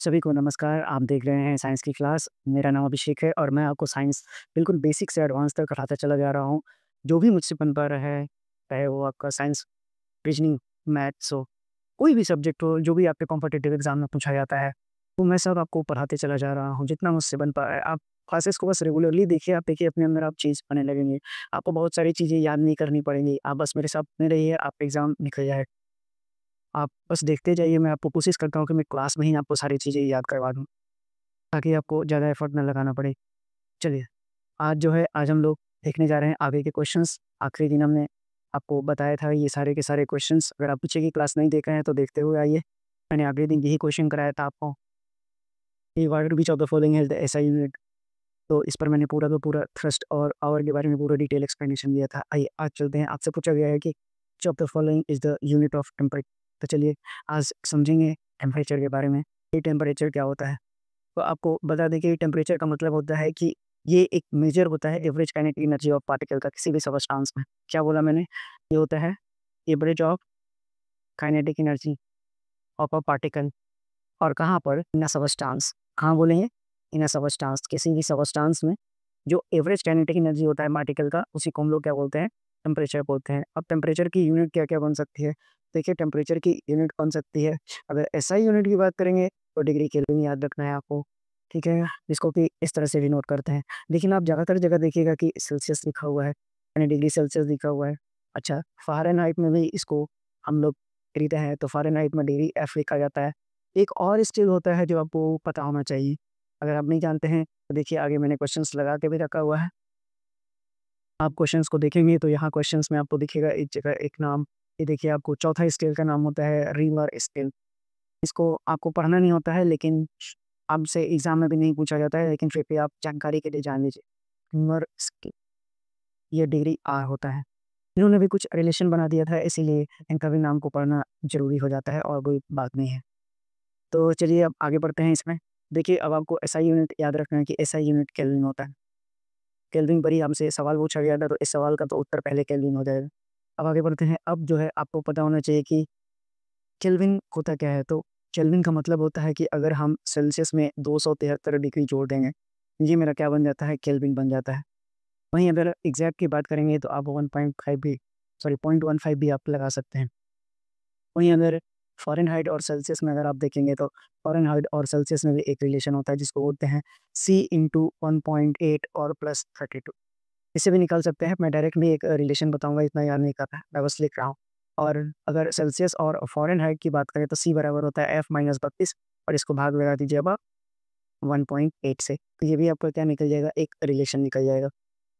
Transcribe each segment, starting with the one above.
सभी को नमस्कार। आप देख रहे हैं साइंस की क्लास। मेरा नाम अभिषेक है और मैं आपको साइंस बिल्कुल बेसिक से एडवांस तक पढ़ाता चला जा रहा हूँ। जो भी मुझसे बन पा रहा है, चाहे वो आपका साइंस, रीजनिंग, मैथ्स हो, कोई भी सब्जेक्ट हो, जो भी आपके कॉम्पिटिटिव एग्ज़ाम में पूछा जाता है, वो मैं सब आपको पढ़ाते चला जा रहा हूँ, जितना मुझसे बन पा रहा है। आप क्लासेस को बस रेगुलरली देखिए, आप देखिए अपने अंदर आप चीज़ पाने लगेंगे। आपको बहुत सारी चीज़ें याद नहीं करनी पड़ेंगी। आप बस मेरे साथ बने रहिए, आपका एग्ज़ाम निकल जाएगा। आप बस देखते जाइए, मैं आपको कोशिश करता हूँ कि मैं क्लास में ही आपको सारी चीज़ें याद करवा दूँ। ताकि आपको ज़्यादा एफर्ट ना लगाना पड़े। चलिए, आज हम लोग देखने जा रहे हैं आगे के क्वेश्चंस। आखिरी दिन हमने आपको बताया था ये सारे के सारे क्वेश्चंस, अगर आप पीछे की क्लास नहीं देख रहे हैं तो देखते हुए आइए। मैंने आखिरी दिन यही क्वेश्चन कराया था आपको कि what which of the following is the SI unit. तो इस पर मैंने पूरा का पूरा थ्रस्ट और आवर के बारे में पूरा डिटेल एक्सप्लेनेशन दिया था। आइए आज चलते हैं, आपसे पूछा गया है कि which of the following is the unit of temperature. तो चलिए आज समझेंगे टेम्परेचर के बारे में। ये टेम्परेचर क्या होता है? तो आपको बता दें कि टेम्परेचर का मतलब होता है कि ये एक मेजर होता है average kinetic energy of particle का किसी भी सबस्टांस में। क्या बोला मैंने? ये होता है average of kinetic energy of a particle. और कहाँ पर? इन अ सबस्टांस। कहाँ बोले हैं? इन अ सबस्टांस। किसी भी सबस्टांस में जो एवरेज काइनेटिक एनर्जी होता है पार्टिकल का, उसी को हम लोग क्या बोलते हैं? टेम्परेचर बोलते हैं। अब टेम्परेचर की यूनिट क्या-क्या बन सकती है? देखिए टेम्परेचर की यूनिट बन सकती है, अगर एसआई यूनिट की बात करेंगे तो डिग्री केल्विन याद रखना है आपको, ठीक है? जिसको कि इस तरह से भी नोट करते हैं। लेकिन आप ज़्यादातर जगह देखिएगा कि सेल्सियस लिखा हुआ है, यानी डिग्री सेल्सियस लिखा हुआ है। अच्छा, फ़ारेनहाइट में भी इसको हम लोग खरीदे हैं, तो फ़ारेनहाइट में डिग्री एफ लिखा जाता है। एक और स्केल होता है जो आपको पता होना चाहिए। अगर आप नहीं जानते हैं तो देखिए आगे मैंने क्वेश्चंस लगा के भी रखा हुआ है। आप क्वेश्चंस को देखेंगे तो यहाँ क्वेश्चंस में आपको दिखेगा एक जगह एक नाम, ये देखिए आपको चौथा स्केल का नाम होता है रीमर स्केल। इसको आपको पढ़ना नहीं होता है, लेकिन आपसे एग्ज़ाम में भी नहीं पूछा जाता है, लेकिन फिर भी आप जानकारी के लिए जान लीजिए। रीमर स्केल, ये डिग्री आर होता है। इन्होंने भी कुछ रिलेशन बना दिया था, इसीलिए इनका भी नाम को पढ़ना ज़रूरी हो जाता है और कोई बात नहीं है। तो चलिए अब आगे बढ़ते हैं इसमें। देखिए अब आपको एसआई यूनिट याद रखना है कि एसआई यूनिट केल्विन होता है। केल्विन पर ही हमसे सवाल पूछा गया था, तो इस सवाल का तो उत्तर पहले केल्विन हो जाएगा। अब आगे बढ़ते हैं, अब जो है आपको पता होना चाहिए कि केल्विन होता क्या है? तो केल्विन का मतलब होता है कि अगर हम सेल्सियस में 273 डिग्री जोड़ देंगे, ये मेरा क्या बन जाता है? केल्विन बन जाता है। वहीं अगर एग्ज़ैक्ट की बात करेंगे तो आप 1.5 भी, सॉरी 0.15 भी आप लगा सकते हैं। वहीं अगर फ़ारेनहाइट और सेल्सियस में अगर आप देखेंगे तो फ़ारेनहाइट और सेल्सियस में भी एक रिलेशन होता है जिसको बोलते हैं C इंटू 1.8 और प्लस 32। इससे भी निकाल सकते हैं, मैं डायरेक्टली एक रिलेशन बताऊँगा, इतना याद नहीं करना है, मैं बस लिख रहा हूँ। और अगर सेल्सियस और फ़ारेनहाइट की बात करें तो C बराबर होता है F-32 और इसको भाग लगा दीजिए अब आप 1.8 से, तो ये भी आपका क्या निकल जाएगा? एक रिलेशन निकल जाएगा।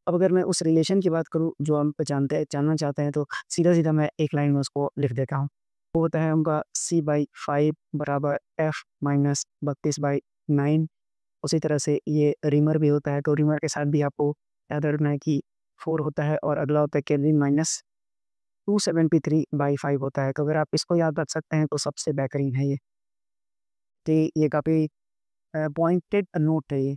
अब अगर मैं उस रिलेशन की बात करूँ जो हम जानना चाहते हैं, तो सीधा-सीधा मैं एक लाइन में उसको लिख देता हूँ। वो होता है उनका C/5 बराबर F-32/9। उसी तरह से ये रिमर भी होता है, तो रिमर के साथ भी आपको याद रखना है कि 4 होता है और अगला होता है केल्विन माइनस 273/5 होता है। तो अगर आप इसको याद रख सकते हैं तो सबसे बेहतरीन है ये। कि ये काफ़ी पॉइंटेड नोट है ये।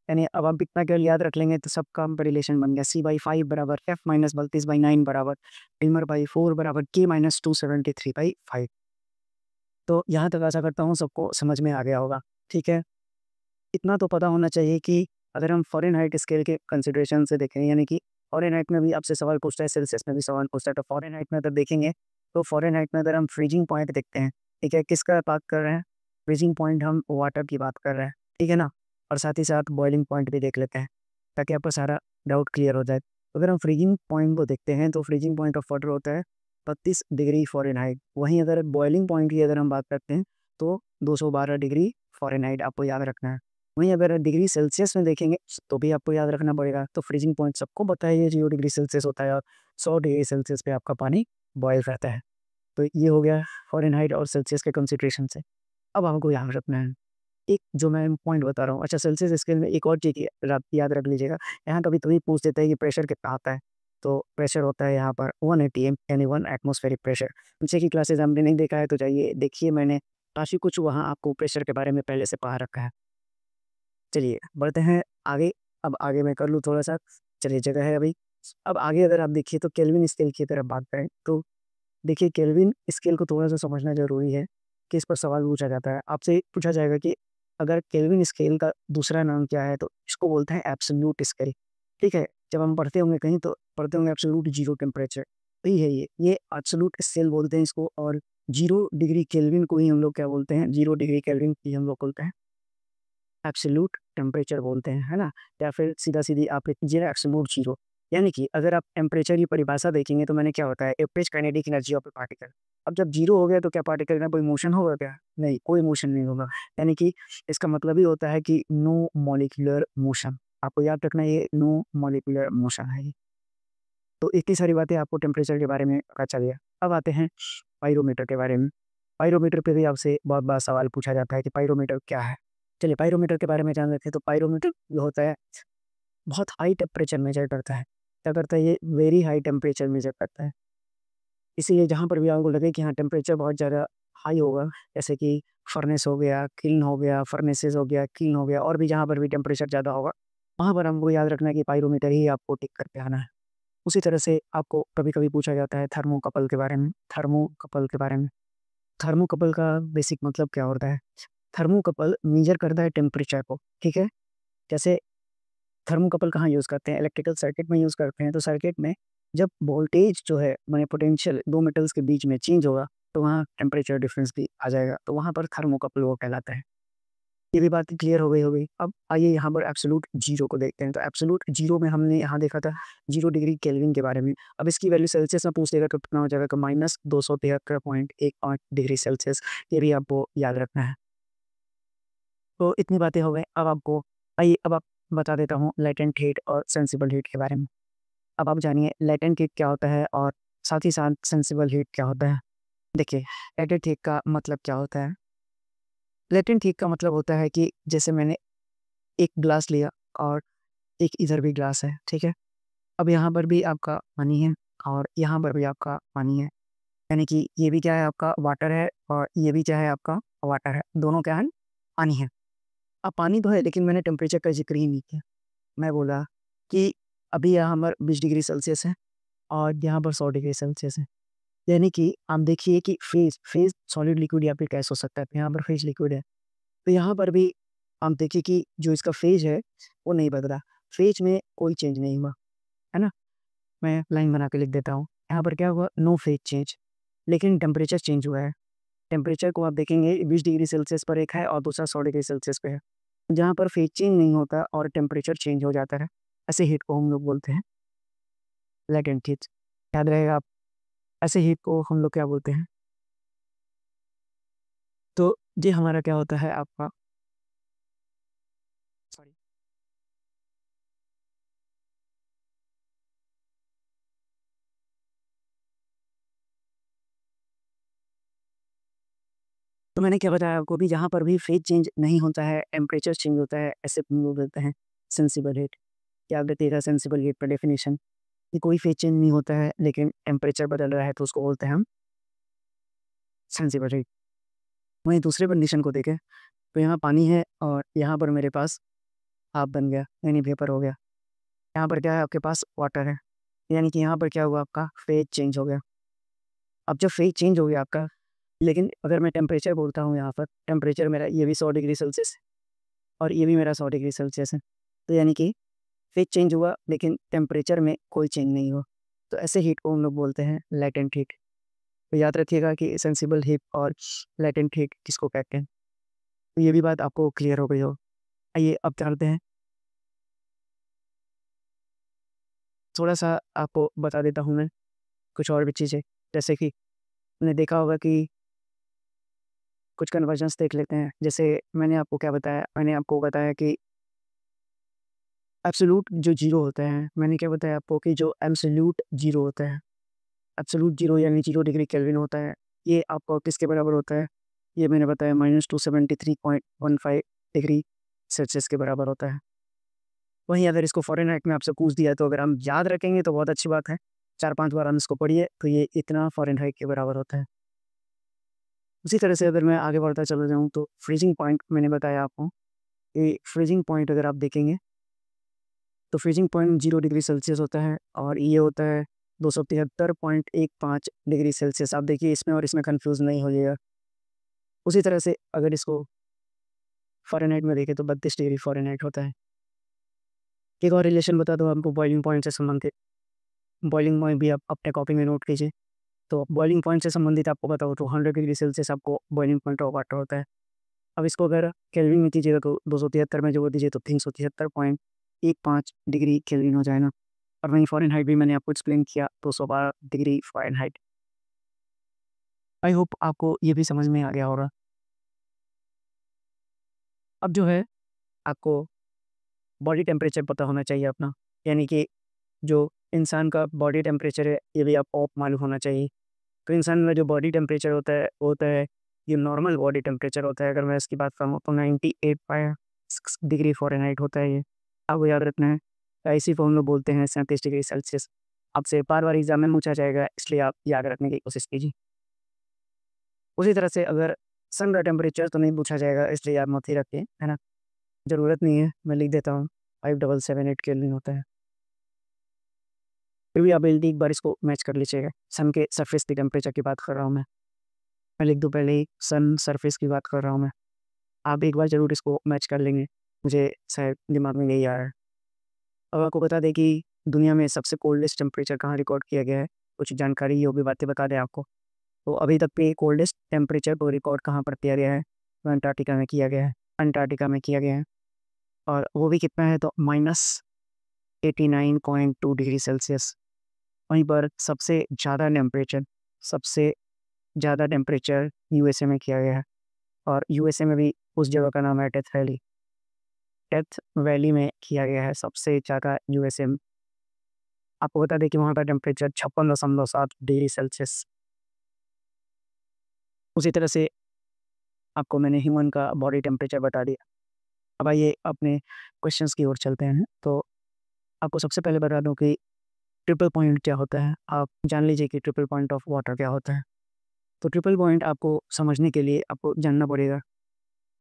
यानी अब आप इतना केवल याद रख लेंगे तो सबका हम रिलेशन बन गया। C/5 बराबर F-32/9 बराबर Elmer/4 बराबर K-273/5। तो यहाँ तक आशा करता हूँ सबको समझ में आ गया होगा, ठीक है? इतना तो पता होना चाहिए कि अगर हम फ़ारेनहाइट स्केल के कंसिडरेशन से देखें, यानी कि फ़ारेनहाइट में भी आपसे सवाल पूछता है, सेल्सियस में भी सवाल पूछता है, तो फ़ारेनहाइट में अगर देखेंगे, तो फ़ारेनहाइट में अगर हम फ्रीजिंग पॉइंट देखते हैं, ठीक है? किसका बात कर रहे हैं? फ्रीजिंग पॉइंट हम वाटर की बात कर रहे हैं, ठीक है ना? और साथ ही साथ बॉइलिंग पॉइंट भी देख लेते हैं, ताकि आपका सारा डाउट क्लियर हो जाए। अगर हम फ्रीजिंग पॉइंट को देखते हैं, तो फ्रीजिंग पॉइंट ऑफ वाटर होता है 32 डिग्री फ़ारेनहाइट। वहीं अगर बॉइलिंग पॉइंट की अगर हम बात करते हैं, तो 212 डिग्री फ़ारेनहाइट आपको याद रखना है। वहीं अगर डिग्री सेल्सियस में देखेंगे तो भी आपको याद रखना पड़ेगा। तो फ्रीजिंग पॉइंट सबको पता है ये 0 डिग्री सेल्सियस होता है और 100 डिग्री सेल्सियस पे आपका पानी बॉयल रहता है। तो ये हो गया फ़ारेनहाइट और सेल्सियस के कंसिडरेशन से। अब हमको याद रखना है, एक जो मैं पॉइंट बता रहा हूँ, अच्छा सेल्सियस स्केल में एक और चीज़ याद रख लीजिएगा, यहाँ कभी-कभी पूछ देता है कि प्रेशर कितना आता है, तो प्रेशर होता है यहाँ पर 180 यानी 1 एटमॉस्फेरिक प्रेशर। नीचे की क्लासेज़ हमने नहीं देखा है तो जाइए देखिए, मैंने काफ़ी कुछ वहाँ आपको प्रेशर के बारे में पहले से पढ़ा रखा है। चलिए बढ़ते हैं आगे, अब आगे मैं कर लूँ थोड़ा-सा, चलिए जगह है अभी। अब आगे अगर आप देखिए तो केल्विन स्केल की तरफ बात करें, तो देखिए केल्विन स्केल को थोड़ा-सा समझना ज़रूरी है। केस पर सवाल पूछा जाता है। आपसे पूछा जाएगा कि अगर केल्विन स्केल का दूसरा नाम क्या है? तो इसको बोलते हैं एब्सोल्यूट स्केल, ठीक है? जब हम पढ़ते होंगे कहीं तो पढ़ते होंगे एब्सोल्यूट ज़ीरो टेम्परेचर, वही है ये एब्सोल्यूट स्केल बोलते हैं इसको। और 0 डिग्री केल्विन को ही हम लोग क्या बोलते हैं? 0 डिग्री केल्विन ही हम लोग बोलते हैं एब्सोल्यूट टेम्परेचर बोलते हैं, है ना? या फिर सीधा-सीधी आप लिख लीजिए एब्सोल्यूट ज़ीरो। यानी कि अगर आप टेम्परेचर की परिभाषा देखेंगे तो मैंने क्या होता है average kinetic energy of A particle. अब जब 0 हो गया तो क्या पार्टिकल में कोई मोशन होगा क्या? नहीं, कोई मोशन नहीं होगा। यानी कि इसका मतलब ही होता है कि नो मॉलिक्यूलर मोशन। आपको याद रखना है ये नो मॉलिक्यूलर मोशन है ये। तो इतनी सारी बातें आपको टेम्परेचर के बारे में पता चल गया। अब आते हैं पाइरोमीटर के बारे में। पाइरोमीटर पे भी आपसे बहुत बार सवाल पूछा जाता है कि पाइरोमीटर क्या है? चलिए पाइरोमीटर के बारे में जान लेते हैं। तो पाइरोमीटर जो होता है बहुत हाई टेम्परेचर मेजर करता है। क्या करता है ये? वेरी हाई टेम्परेचर मेजर करता है। इसीलिए जहाँ पर भी आपको लगे कि हाँ टेम्परेचर बहुत ज़्यादा हाई होगा, जैसे कि फर्नेस हो गया, किल्न हो गया, फर्नेसेस हो गया, किल्न हो गया और भी जहाँ पर भी टेम्परेचर ज़्यादा होगा, वहाँ पर हमको याद रखना है कि पाइरोमीटर ही आपको टिक करके आना है। उसी तरह से आपको कभी-कभी पूछा जाता है थर्मोकपल के बारे में। थर्मोकपल के बारे में। थर्मोकपल का बेसिक मतलब क्या होता है? थर्मोकपल मेजर करता है टेम्परेचर को, ठीक है? जैसे थर्मोकपल कहाँ यूज़ करते हैं? इलेक्ट्रिकल सर्किट में यूज़ करते हैं। तो सर्किट में जब वोल्टेज जो है माने पोटेंशियल 2 मेटल्स के बीच में चेंज होगा, तो वहाँ टेम्परेचर डिफरेंस भी आ जाएगा। तो वहाँ पर थर्मोकपल वो कहलाता है। ये भी बात क्लियर हो गई होगी। अब आइए यहाँ पर एब्सोल्यूट ज़ीरो को देखते हैं। तो एब्सोल्यूट ज़ीरो में हमने यहाँ देखा था 0 डिग्री केल्विन के बारे में। अब इसकी वैल्यू सेल्सियस में पूछ लेगा तो कितना हो जाएगा? तो -273.18 डिग्री सेल्सियस। ये भी आपको याद रखना है। तो इतनी बातें हो गई। अब आपको आइए अब आप बता देता हूँ लेटेंट हीट और सेंसिबल हीट के बारे में। अब आप जानिए लेटेंट हीट क्या होता है और साथ ही साथ सेंसिबल हीट क्या होता है। देखिए, लेटेंट हीट का मतलब क्या होता है? लेटेंट हीट का मतलब होता है कि जैसे मैंने एक ग्लास लिया और एक इधर भी ग्लास है, ठीक है? अब यहाँ पर भी आपका पानी है और यहाँ पर भी आपका पानी है। यानी कि ये भी क्या है आपका वाटर है और ये भी क्या है आपका वाटर है। दोनों क्या हैं? पानी है। अब पानी तो है लेकिन मैंने टेम्परेचर का ज़िक्र ही नहीं किया। मैं बोला कि अभी यहाँ पर 20 डिग्री सेल्सियस है और यहाँ पर 100 डिग्री सेल्सियस है। यानी कि आप देखिए कि फ़ेज़ सॉलिड लिक्विड या फिर गैस हो सकता है। तो यहाँ पर फ़ेज़ लिक्विड है। तो यहाँ पर भी आप देखिए कि जो इसका फ़ेज़ है वो नहीं बदला। फ़ेज़ में कोई चेंज नहीं हुआ, है ना? मैं लाइन बना के लिख देता हूँ। यहाँ पर क्या हुआ? नो फ़ेज़ चेंज, लेकिन टेम्परेचर चेंज हुआ है। टेम्परेचर को आप देखेंगे 20 डिग्री सेल्सियस पर एक है और दूसरा 100 डिग्री सेल्सियस पे है। जहाँ पर फ़ेज़ चेंज नहीं होता और टेम्परेचर चेंज हो जाता है, ऐसे हीट को हम लोग बोलते हैं लेटेंट हीट। याद रहेगा आप ऐसे हीट को हम लोग क्या बोलते हैं? तो ये हमारा क्या होता है आपका सॉरी तो मैंने क्या बताया आपको भी जहाँ पर भी फ़ेज़ चेंज नहीं होता है, टेम्परेचर चेंज होता है, ऐसे हम लोग बोलते हैं सेंसिबल हीट। याद रखिएगा सेंसिबल हीट का डेफिनिशन कि कोई फ़ेज़ चेंज नहीं होता है लेकिन टेम्परेचर बदल रहा है तो उसको बोलते हैं हम सेंसिबल हीट। वहीं दूसरे कंडीशन को देखें तो यहाँ पानी है और यहाँ पर मेरे पास भाप बन गया यानी वेपर हो गया। यहाँ पर क्या है आपके पास वाटर है, यानी कि यहाँ पर क्या हुआ आपका फ़ेज़ चेंज हो गया। अब जब फ़ेज़ चेंज हो गया आपका लेकिन अगर मैं टेम्परेचर बोलता हूँ यहाँ पर टेम्परेचर मेरा ये भी 100 डिग्री सेल्सियस है और ये भी मेरा 100 डिग्री सेल्सियस है। तो यानी कि फ़ेज़ चेंज हुआ लेकिन टेम्परेचर में कोई चेंज नहीं हुआ। तो ऐसे हीट को हम लोग बोलते हैं लेटेंट हीट। तो याद रखिएगा कि सेंसिबल हीट और लेटेंट हीट किसको कहते हैं। तो ये भी बात आपको क्लियर हो गई हो। आइए अब चलते हैं, थोड़ा-सा आपको बता देता हूँ मैं कुछ और भी चीज़ें। जैसे कि आपने देखा होगा कि कुछ कन्वर्जन्स देख लेते हैं। जैसे मैंने आपको क्या बताया? मैंने आपको बताया कि एब्सोल्यूट जो ज़ीरो होता है, मैंने क्या बताया आपको कि जो एब्सोल्यूट ज़ीरो होता है, एब्सोल्यूट ज़ीरो यानी 0 डिग्री केल्विन होता है, ये आपको किसके बराबर होता है? ये मैंने बताया -273.15 डिग्री सेल्सियस के बराबर होता है। वहीं अगर इसको फ़ारेनहाइट में आपसे पूछ दिया तो अगर हम याद रखेंगे तो बहुत अच्छी बात है। 4-5 बार हम इसको पढ़िए तो ये इतना फ़ारेनहाइट के बराबर होता है। उसी तरह से अगर मैं आगे बढ़ता चला जाऊँ तो फ्रीज़िंग पॉइंट मैंने बताया आपको कि फ्रीज़िंग पॉइंट अगर आप देखेंगे तो फ्रीज़िंग पॉइंट 0 डिग्री सेल्सियस होता है और ये होता है 273.15 डिग्री सेल्सियस। आप देखिए इसमें और इसमें कन्फ्यूज़ नहीं होइएगा। उसी तरह से अगर इसको फ़ारेनहाइट में देखें तो 32 डिग्री फ़ारेनहाइट होता है। एक और रिलेशन बता दूँ आपको बॉइलिंग पॉइंट से संबंधित। बॉइलिंग पॉइंट भी आप अपने कॉपी में नोट कीजिए। तो बॉइलिंग पॉइंट से संबंधित आपको पता हो तो 100 डिग्री सेल्सियस आपको बॉइलिंग पॉइंट ऑफ वाटर होता है। अब इसको अगर केल्विन में कीजिएगा तो 273 में जोड़ दीजिए तो 373.15 डिग्री केल्विन हो जाएगा। और वहीं फ़ारेनहाइट भी मैंने आपको एक्सप्लेन किया 212 डिग्री फ़ारेनहाइट। आई होप आपको ये भी समझ में आ गया होगा। अब जो है आपको बॉडी टेम्परेचर पता होना चाहिए अपना, यानी कि जो इंसान का बॉडी टेम्परेचर है ये भी आपको मालूम होना चाहिए। तो इंसान में जो बॉडी टेम्परेचर होता है ये नॉर्मल बॉडी टेम्परेचर होता है। अगर मैं इसकी बात करूँ तो 98.6 डिग्री फ़ारेनहाइट होता है ये। आपको याद रखना है, इसी को हम लोग बोलते हैं 37 डिग्री सेल्सियस। आपसे बार-बार एग्ज़ाम में पूछा जाएगा, इसलिए आप याद रखने की कोशिश कीजिए। उसी तरह से अगर सन का टेम्परेचर तो नहीं पूछा जाएगा, इसलिए आप मत ही रखिए, है ना? ज़रूरत नहीं है, मैं लिख देता हूँ 5778 केल्विन होता है। फिर भी आप जल्दी एक बार इसको मैच कर लीजिएगा। सन के सरफेस की टेम्परेचर की बात कर रहा हूँ मैं लिख दूँ पहले ही सन सरफेस की बात कर रहा हूँ मैं। आप एक बार ज़रूर इसको मैच कर लेंगे, मुझे शायद दिमाग में यही आ रहा है। अब आपको बता दें कि दुनिया में सबसे कोल्डेस्ट टेम्परेचर कहाँ रिकॉर्ड किया गया है, कुछ जानकारी ये भी बातें बता दें आपको। तो अभी तक पे कोल्डेस्ट टेम्परेचर को रिकॉर्ड कहाँ पर किया गया है? तो अंटार्कटिका में किया गया है। अंटार्कटिका में किया गया है और वो भी कितना है तो -89.2 डिग्री सेल्सियस। वहीं पर सबसे ज़्यादा टेम्परेचर यूएसए में किया गया है और यूएसए में भी उस जगह का नाम है डेथ वैली। डेथ वैली में किया गया है सबसे ज़्यादा यूएसए में। आपको बता दें कि वहाँ का टेम्परेचर 56.7 डिग्री सेल्सियस। उसी तरह से आपको मैंने ह्यूमन का बॉडी टेम्परेचर बता दिया। अब आइए अपने क्वेश्चंस की ओर चलते हैं। तो आपको सबसे पहले बता दूँ कि ट्रिपल पॉइंट क्या होता है? आप जान लीजिए कि ट्रिपल पॉइंट ऑफ वाटर क्या होता है? तो ट्रिपल पॉइंट आपको समझने के लिए आपको जानना पड़ेगा,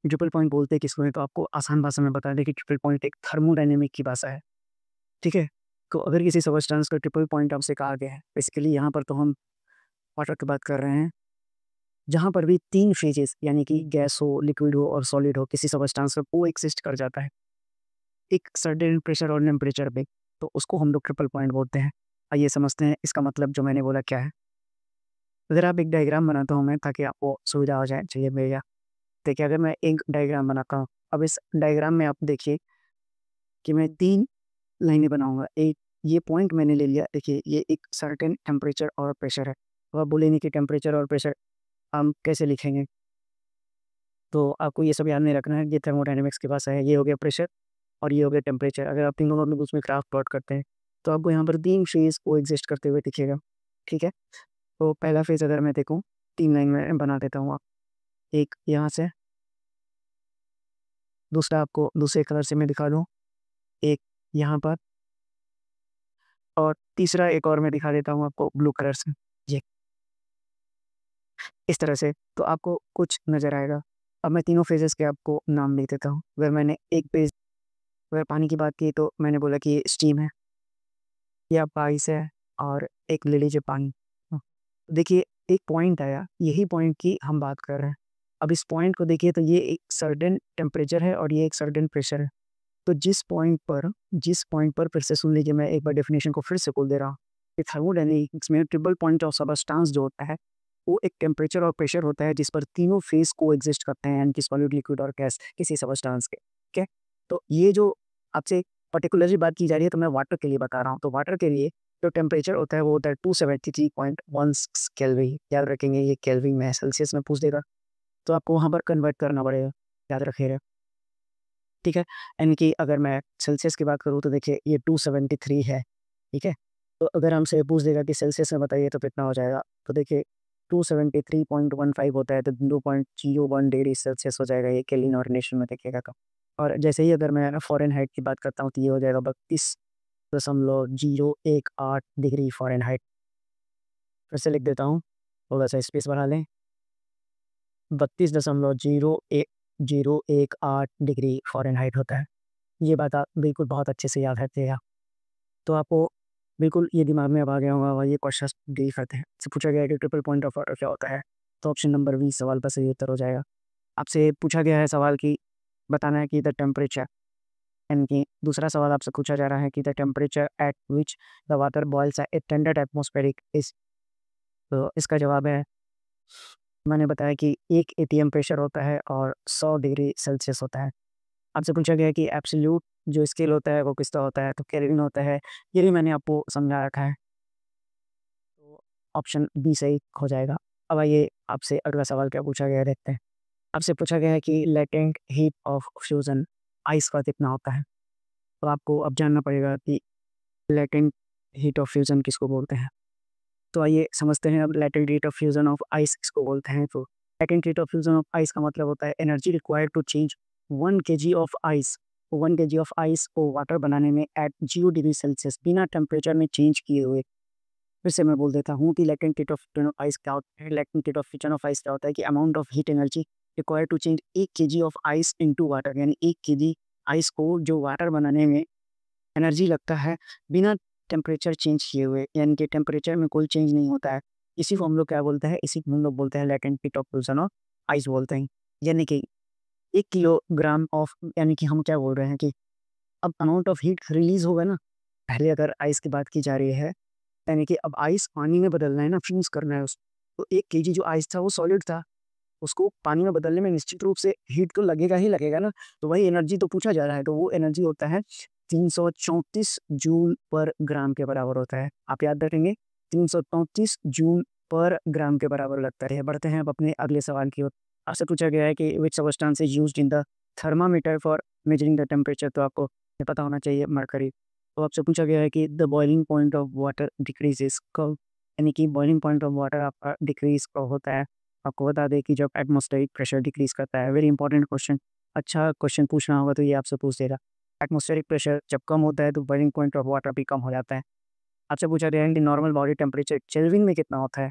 ट्रिपल पॉइंट बोलते किसको हैं? तो आपको आसान भाषा में बता दें कि ट्रिपल पॉइंट एक थर्मोडायनामिक की भाषा है, ठीक है? तो अगर किसी सब्सटेंस का ट्रिपल पॉइंट आपसे कहा गया है, बेसिकली यहाँ पर तो हम वाटर की बात कर रहे हैं, जहाँ पर भी 3 फेजेज़ यानी कि गैस हो, लिक्विड हो और सॉलिड हो, किसी सब्सटेंस में कोएक्सिस्ट कर जाता है, एक सर्टेन प्रेशर और टेम्परेचर पे, तो उसको हम लोग ट्रिपल पॉइंट बोलते हैं। आइए समझते हैं इसका मतलब जो मैंने बोला क्या है। अगर आप एक डायग्राम बनाता हूँ मैं ताकि आपको सुविधा हो जाए, चलिए भैया देखिए अगर मैं एक डायग्राम बनाता हूँ, अब इस डायग्राम में आप देखिए कि मैं 3 लाइनें बनाऊँगा। एक ये पॉइंट मैंने ले लिया, देखिए ये एक सर्टेन टेम्परेचर और प्रेशर है। तो आप बोलेंगे कि टेम्परेचर और प्रेशर हम कैसे लिखेंगे? तो आपको ये सब याद नहीं रखना है, ये थर्मोडायनामिक्स के पास है, ये हो गया प्रेशर और ये हो गया टेम्परेचर। अगर आप तीनों में उसमें ग्राफ प्लॉट करते हैं, तो आपको यहाँ पर 3 फेज़ कोएक्सिस्ट करते हुए दिखेगा, ठीक है? तो पहला फेज़ अगर मैं देखूँ, 3 लाइन में बना देता हूँ एक यहाँ से, दूसरा आपको दूसरे कलर से मैं दिखा दूँ, एक यहाँ पर और तीसरा एक और मैं दिखा देता हूँ आपको ब्लू कलर से। जी, इस तरह से तो आपको कुछ नज़र आएगा। अब मैं तीनों फेजेज़ के आपको नाम लिख देता हूँ। अगर मैंने एक फेज़ अगर पानी की बात की तो मैंने बोला कि ये स्टीम है, ये आपका आइस है और एक ले लीजिए पानी। देखिए एक पॉइंट आया, यही पॉइंट की हम बात कर रहे हैं। अब इस पॉइंट को देखिए तो ये एक सर्टेन टेम्परेचर है और ये एक सर्टेन प्रेशर है। तो जिस पॉइंट पर फिर से सुन लीजिए, मैं एक बार डेफिनेशन को फिर से बोल दे रहा हूँ कि थर्मोडायनामिक्स में ट्रिपल पॉइंट ऑफ सबस्टेंस जो होता है वो एक टेम्परेचर और प्रेशर होता है जिस पर तीनों फेज को एग्जिस्ट करते हैं, यानी कि सॉलिड, लिक्विड और गैस किसी सबस्टेंस के, ठीक है? तो ये जो आपसे पर्टिकुलरली बात की जा रही है तो मैं वाटर के लिए बता रहा हूँ। तो वाटर के लिए जो टेम्परेचर होता है वो होता है 273.16 केल्विन। याद रखेंगे ये केल्विन में है, सेल्सियस में पूछ देगा तो आपको वहाँ पर कन्वर्ट करना पड़ेगा, याद रखिएगा, ठीक है? यानी कि अगर मैं सेल्सियस की बात करूँ तो देखिए ये 273 है, ठीक है? तो अगर हमसे पूछ देगा कि सेल्सियस में बताइए तो कितना हो जाएगा? तो देखिए 273.15 होता है तो 2.01 डिग्री सेल्सियस हो जाएगा, ये केल्विन और नेशन में देखिएगा तो। और जैसे ही अगर मैं फ़ारेनहाइट की बात करता हूँ तो ये हो जाएगा 32.018 डिग्री फ़ारेनहाइट। फिर से लिख देता हूँ, थोड़ा-सा स्पेस बढ़ा लें, 32.01018 डिग्री फ़ारेनहाइट होता है। ये बात आप बिल्कुल बहुत अच्छे से याद रखिएगा। तो आपको बिल्कुल ये दिमाग में अब आ गया होगा और ये क्वेश्चंस डील करते हैं। इससे पूछा गया है कि ट्रिपल पॉइंट ऑफ ऑर्डर क्या होता है? तो ऑप्शन नंबर बी सवाल का सही उत्तर हो जाएगा। आपसे पूछा गया है सवाल कि बताना है कि द टेम्परेचर, यानी कि दूसरा सवाल आपसे पूछा जा रहा है कि the temperature at which the water boils at standard atmospheric is. तो इसका जवाब है, मैंने बताया कि 1 एटीएम प्रेशर होता है और 100 डिग्री सेल्सियस होता है। आपसे पूछा गया है कि एब्सोल्यूट जो स्केल होता है वो किसका होता है, तो केल्विन होता है। ये भी मैंने आपको समझा रखा है, तो ऑप्शन बी सही हो जाएगा। अब आइए आपसे अगला सवाल क्या पूछा गया है देखते हैं। आपसे पूछा गया है कि latent heat of fusion ice का कितना होता है। तो आपको अब जानना पड़ेगा कि लेटेंट हीट ऑफ फ्यूजन किसको बोलते हैं। तो आइए समझते हैं अब latent heat of fusion of ice किसको बोलते हैं। तो latent heat of fusion of ice का मतलब होता है energy required to change 1 kg of ice. 1 kg of ice को वाटर बनाने में एट 0 डिग्री सेल्सियस बिना टेम्परेचर में चेंज किए हुए। फिर से मैं बोल देता हूँ कि latent heat of fusion of ice क्या होता है। Latent heat of fusion of ice क्या होता है कि amount of heat energy required to change 1 kg of ice into water, यानी 1 kg आइस को जो वाटर बनाने में एनर्जी लगता है बिना टेम्परेचर चेंज किए हुए, यानी कि टेम्परेचर में कोई चेंज नहीं होता है। इसी को हम लोग क्या बोलते हैं, इसी को हम लोग बोलते हैं latent heat of fusion of ice बोलते हैं। यानी कि 1 किलोग्राम ऑफ, यानी कि हम क्या बोल रहे हैं कि अब अमाउंट ऑफ हीट रिलीज होगा ना। पहले अगर आइस की बात की जा रही है, यानी कि अब आइस पानी में बदलना है ना, फ्यूज करना है उसको। तो 1 kg जो आइस था वो सॉलिड था, उसको पानी में बदलने में निश्चित रूप से हीट तो लगेगा ही लगेगा ना। तो वही एनर्जी तो पूछा जा रहा है, तो वो एनर्जी होता है 334 जूल पर ग्राम के बराबर होता है। आप याद रखेंगे, 334 जूल पर ग्राम के बराबर लगता है। बढ़ते हैं अब अपने अगले सवाल की ओर। आपसे पूछा गया है कि which substance is used in the thermometer for measuring the temperature. तो आपको ये पता होना चाहिए, मरकरी। तो आपसे पूछा गया है कि the boiling point of water decreases कब, यानी कि बॉइलिंग पॉइंट ऑफ वाटर आपका डिक्रीज कब होता है। आपको बता दें कि जब एटमॉस्फेरिक प्रेशर डिक्रीज करता है। वेरी इंपॉर्टेंट क्वेश्चन, अच्छा क्वेश्चन पूछना होगा तो ये आपसे पूछ देगा। एटमॉस्फेरिक प्रेशर जब कम होता है तो बॉइलिंग पॉइंट ऑफ वाटर भी कम हो जाता है। आपसे पूछा गया है कि नॉर्मल बॉडी टेम्परेचर केल्विन में कितना होता है।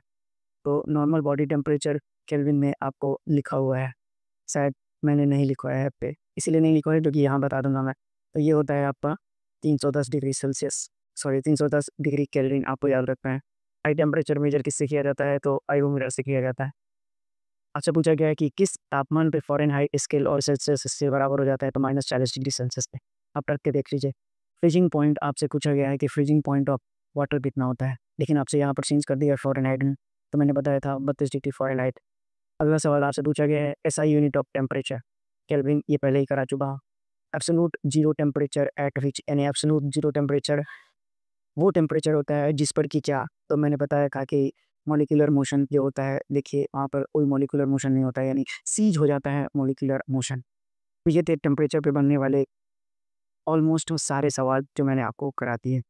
तो नॉर्मल बॉडी टेम्परेचर केल्विन में आपको लिखा हुआ है, शायद मैंने नहीं लिखवाया है पे, इसीलिए नहीं लिखवाया क्योंकि यहाँ बता दूंगा मैं। तो ये होता है आपका 310 degree Celsius, sorry 310 degree kelvin, आपको याद रखना है। हाई टेम्परेचर मेजर किससे किया जाता है, तो आयोमीटर से किया जाता है। आपसे पूछा गया है कि किस तापमान पे फ़ारेनहाइट स्केल और सेल्सियस इससे बराबर हो जाता है, तो -40 डिग्री सेल्सियस पे। आप रख के देख लीजिए। फ्रीजिंग पॉइंट आपसे पूछा गया है कि फ्रीजिंग पॉइंट ऑफ वाटर कितना होता है, लेकिन आपसे यहाँ पर चेंज कर दिया फ़ारेनहाइट में, तो मैंने बताया था 32 डिग्री फ़ारेनहाइट। अगला सवाल आपसे पूछा गया है SI unit of temperature, kelvin, ये पहले ही करा चुका हूँ। Absolute zero temperature at which, यानी एब्सोल्यूट ज़ीरो टेम्परेचर वो टेम्परेचर होता है जिस पर कि क्या, तो मैंने बताया था कि मॉलिक्यूलर मोशन जो होता है, देखिए वहाँ पर कोई मॉलिक्यूलर मोशन नहीं होता है, यानी सीज हो जाता है मॉलिक्यूलर मोशन। तो ये थे टेम्परेचर पे बनने वाले ऑलमोस्ट सारे सवाल जो मैंने आपको करा दिए।